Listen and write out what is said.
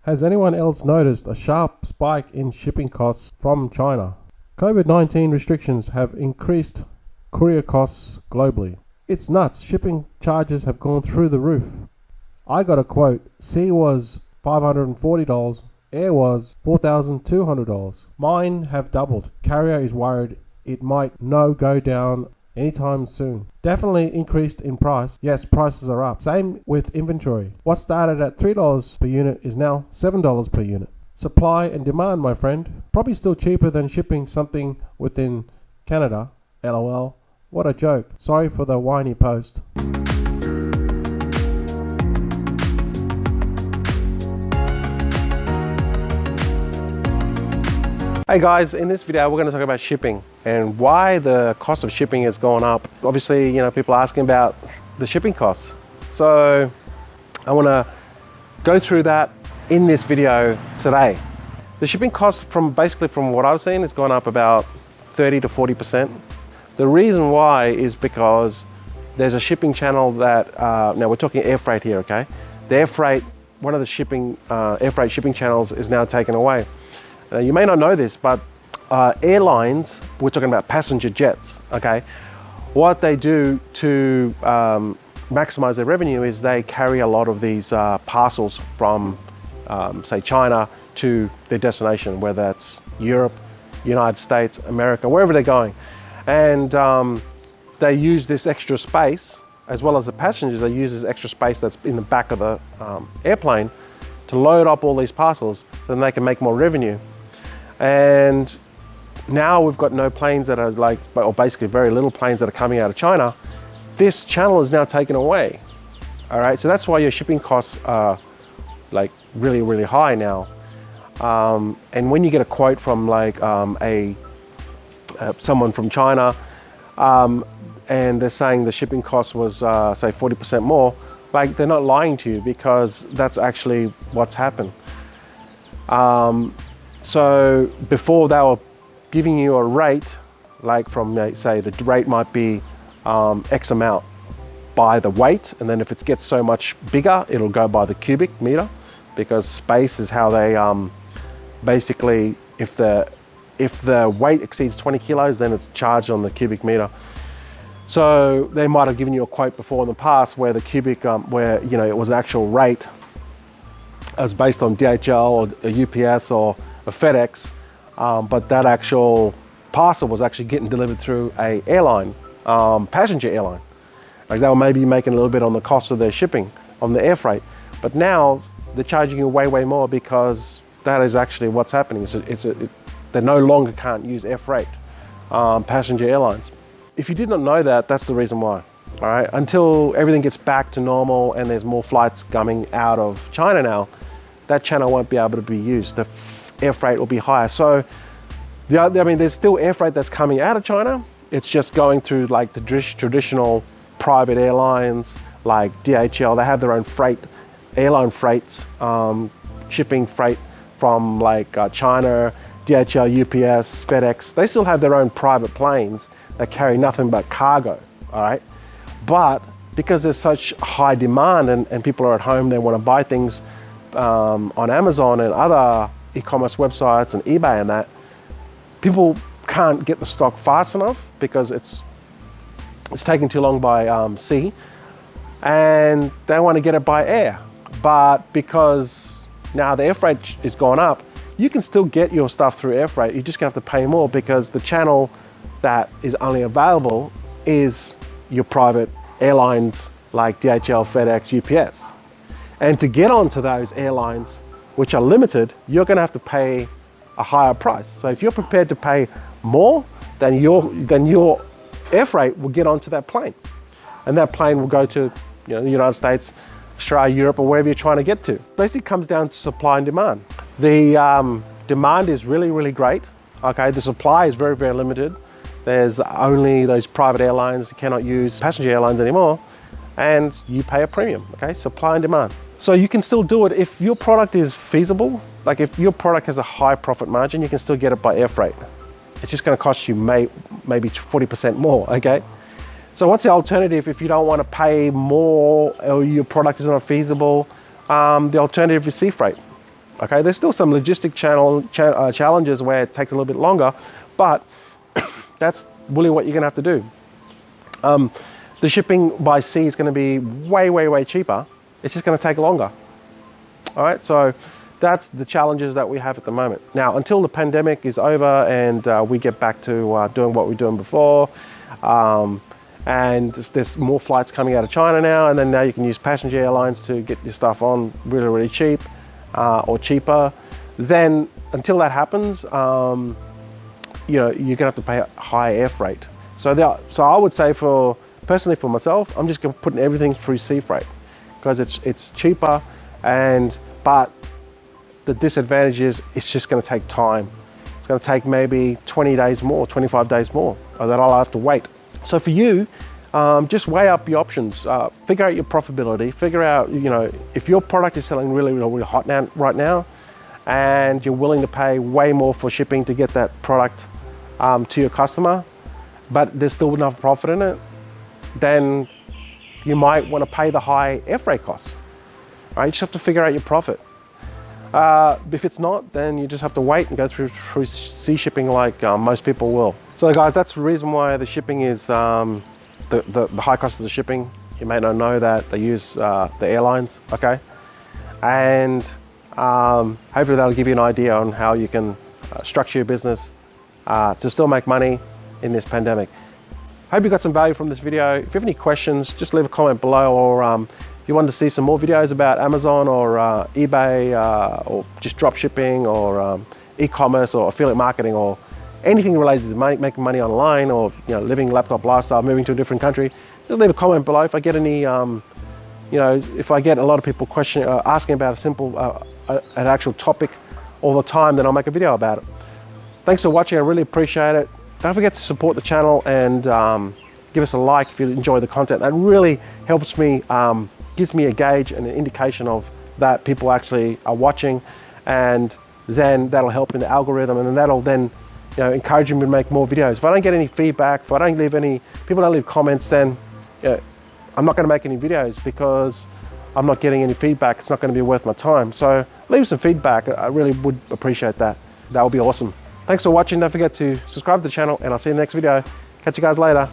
Has anyone else noticed a sharp spike in shipping costs from China? COVID-19 restrictions have increased courier costs globally. It's nuts. Shipping charges have gone through the roof. I got a quote. Sea was $540. Air was $4,200. Mine have doubled. Carrier is worried it might no go down anytime soon. Definitely increased in price. Yes, prices are up. Same with inventory. What started at $3 per unit is now $7 per unit. Supply and demand, my friend. Probably still cheaper than shipping something within Canada. LOL. What a joke. Sorry for the whiny post. Hey guys, in this video we're going to talk about shipping and why the cost of shipping has gone up. Obviously, people are asking about the shipping costs. So I want to go through that in this video today. The shipping cost from what I've seen has gone up about 30 to 40%. The reason why is because there's a shipping channel that, now we're talking air freight here, okay? The air freight, one of the air freight shipping channels is now taken away. You may not know this, but airlines, we're talking about passenger jets, okay? What they do to maximize their revenue is they carry a lot of these parcels from, say, China to their destination, whether that's Europe, United States, America, wherever they're going. And they use this extra space, as well as the passengers, they use this extra space that's in the back of the airplane to load up all these parcels so then they can make more revenue. And now we've got no planes that are or basically very little planes that are coming out of China. This channel is now taken away. All right, so that's why your shipping costs are really, really high now. And when you get a quote from someone from China, and they're saying the shipping cost was say 40% more, they're not lying to you, because that's actually what's happened. So before they were giving you a rate, say the rate might be X amount by the weight, and then if it gets so much bigger, it'll go by the cubic meter, because space is how they basically, if the weight exceeds 20 kilos, then it's charged on the cubic meter. So they might have given you a quote before in the past where the cubic, where it was an actual rate as based on DHL or UPS or a FedEx, but that actual parcel was actually getting delivered through a airline, passenger airline. They were maybe making a little bit on the cost of their shipping on the air freight, but now they're charging you way more, because that is actually what's happening. They no longer can't use air freight, passenger airlines. If you did not know that, that's the reason why. All right, until everything gets back to normal and there's more flights coming out of China now, that channel won't be able to be used. The air freight will be higher. So, there's still air freight that's coming out of China. It's just going through the traditional private airlines like DHL. They have their own freight, airline freights, shipping freight from China, DHL, UPS, FedEx. They still have their own private planes that carry nothing but cargo, all right? But because there's such high demand and people are at home, they want to buy things on Amazon and other e-commerce websites and eBay and that, people can't get the stock fast enough because it's taking too long by sea, and they want to get it by air. But because now the air freight is gone up, you can still get your stuff through air freight. You're just gonna have to pay more, because the channel that is only available is your private airlines like DHL, FedEx, UPS. And to get onto those airlines, which are limited, you're gonna have to pay a higher price. So if you're prepared to pay more, then your air freight will get onto that plane. And that plane will go to the United States, Australia, Europe, or wherever you're trying to get to. Basically, it comes down to supply and demand. The demand is really, really great. Okay, the supply is very, very limited. There's only those private airlines. You cannot use passenger airlines anymore, and you pay a premium. Okay, supply and demand. So you can still do it if your product is feasible. If your product has a high profit margin, you can still get it by air freight. It's just going to cost you maybe 40% more. Okay. So what's the alternative if you don't want to pay more or your product is not feasible? The alternative is sea freight. Okay, there's still some logistic challenges where it takes a little bit longer, but that's really what you're gonna have to do. The shipping by sea is gonna be way cheaper. It's just gonna take longer. All right, so that's the challenges that we have at the moment. Now, until the pandemic is over and we get back to doing what we were doing before, and there's more flights coming out of China now, and then now you can use passenger airlines to get your stuff on really cheap or cheaper. Then until that happens, you know, you're gonna have to pay a high air freight. So I would say personally for myself, I'm just gonna put everything through sea freight because it's cheaper, but the disadvantage is it's just gonna take time. It's gonna take maybe 20 days more, 25 days more, or that I'll have to wait. So for you, just weigh up your options, figure out your profitability, figure out, you know, if your product is selling really hot right now, and you're willing to pay way more for shipping to get that product to your customer, but there's still enough profit in it, then you might want to pay the high air freight costs. Right? You just have to figure out your profit. If it's not, then you just have to wait and go through sea shipping like most people will. So guys, that's the reason why the shipping is the high cost of the shipping. You may not know that they use the airlines, okay? And hopefully that'll give you an idea on how you can structure your business to still make money in this pandemic. Hope you got some value from this video. If you have any questions, just leave a comment below, or if you want to see some more videos about Amazon or eBay or just drop shipping or e-commerce or affiliate marketing or anything related to making money online, or you know, living laptop lifestyle, moving to a different country, just leave a comment below. If I get any, you know, if I get a lot of people asking about a simple, an actual topic all the time, then I'll make a video about it. Thanks for watching. I really appreciate it. Don't forget to support the channel and give us a like if you enjoy the content. That really helps me, gives me a gauge and an indication of that people actually are watching, and then that'll help in the algorithm, and then that'll then, you know, encourage me to make more videos. If I don't get any feedback, if I don't leave any, people don't leave comments, then I'm not going to make any videos because I'm not getting any feedback. It's not going to be worth my time. So leave some feedback. I really would appreciate that. That would be awesome. Thanks for watching. Don't forget to subscribe to the channel, and I'll see you in the next video. Catch you guys later.